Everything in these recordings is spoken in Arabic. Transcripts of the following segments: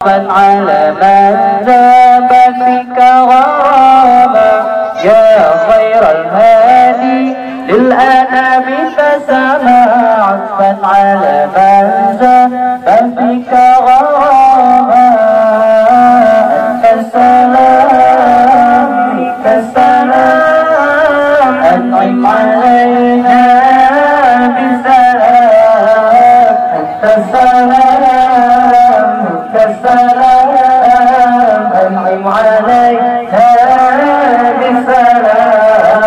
عطفا على من ذاب فيك غرابا يا خير الهادي للأنام تسامى عطفا على من ذاب فيك غرابا أنت السلام فيك السلام أنعم علينا بسلام أنت السلام فيك السلام أنعم علينا بسلام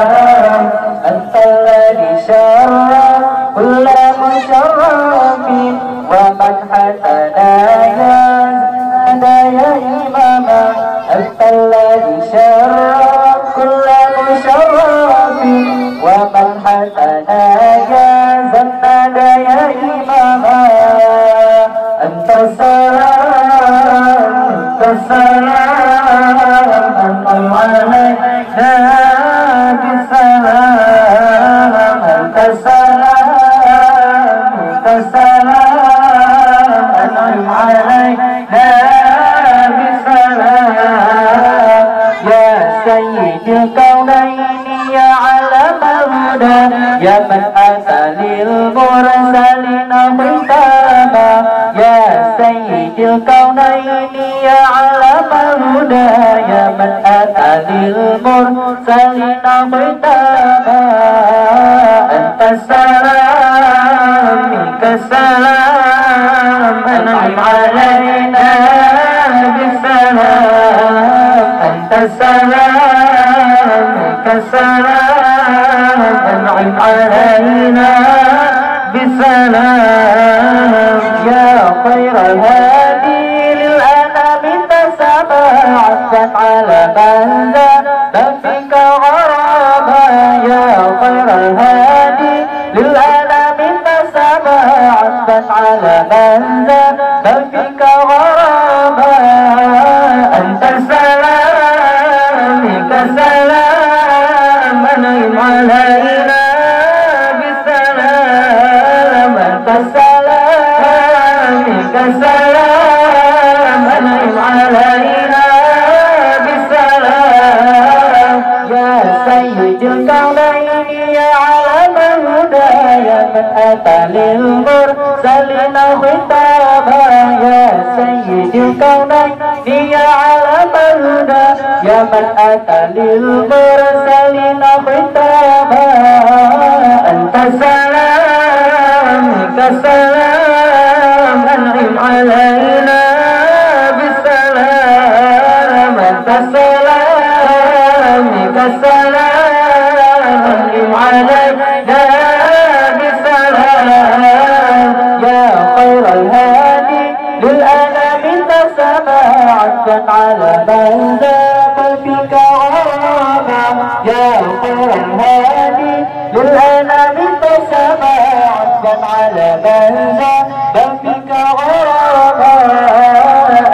أنت الذي شرف كل مشرف ومدحتنا يا إماما أنت الذي شرف كل مشرف ومدحتنا يا زناد يا إماما أنت السلام أنت السلام أنعم علينا بالسلام أنت السلام أنت السلام أنعم علينا بالسلام يا سيد الكونين يا علم الهدى يا من أتى للمرسلين خطابا يا سيد الكونين يا علم الهدى يا من أتى للمرسلين خطابا أنت السلام منك السلام أنعم علينا بالسلام أنت السلام منك السلام أنعم علينا بالسلام يا خير الهادي للأنام تسامى عطفا على من ذاب فيك غرابا يا خير الهادي للأنام تسامى عطفا على من ذاب فيك غرابا أنت السلام منك السلام أنعم علينا بالسلام أنت السلام منك السلام أنعم علينا بالسلام يا سيد الكونين يا علم الهدى يا من أتى للمرسلين خطابا يا سيد الكونين يا علم الهدى يا من أتى للمرسلين خطابا أنت السلام منك السلام أنعم علينا بالسلام أنت السلام منك السلام أنعم علينا بالسلام يا خير الهادي للأنام تسامى عطفا على من ذاب فيك غرابا يا خير الهادي للأنام تسامى عطفا على من ذاب فيك غرابا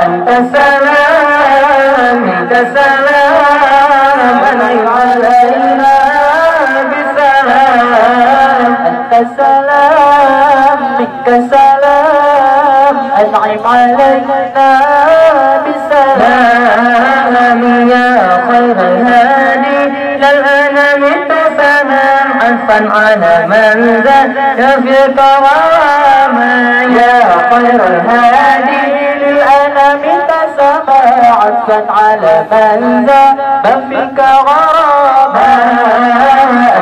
أنت السلام منك السلام أنعم علينا بالسلام أنت السلام منك السلام أنعم علينا بالسلام يا خير الهادي للأنام تسامى عطفا على من ذاب فيك غرابا يا خير الهادي للأنام تسامى عطفا على من ذاب فيك غرابا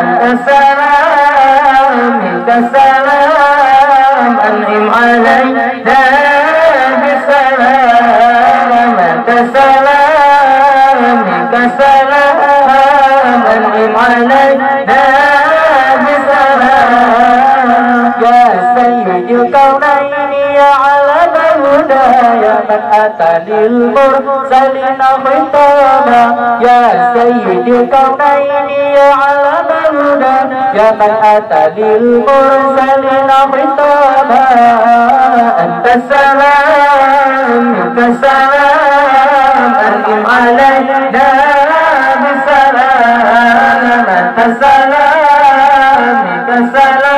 أنت السلام منك السلام أنعم علينا بالسلام أنت السلام منك السلام أنعم علينا بالسلام يا سيد الكونين يا علم الهدى يا من أتى للمرسلين خطابا يا سيد الكونين يا علم الهدى يا من أتى للمرسلين خطابا أنت السلام منك السلام أنعم علينا بالسلام أنت السلام منك السلام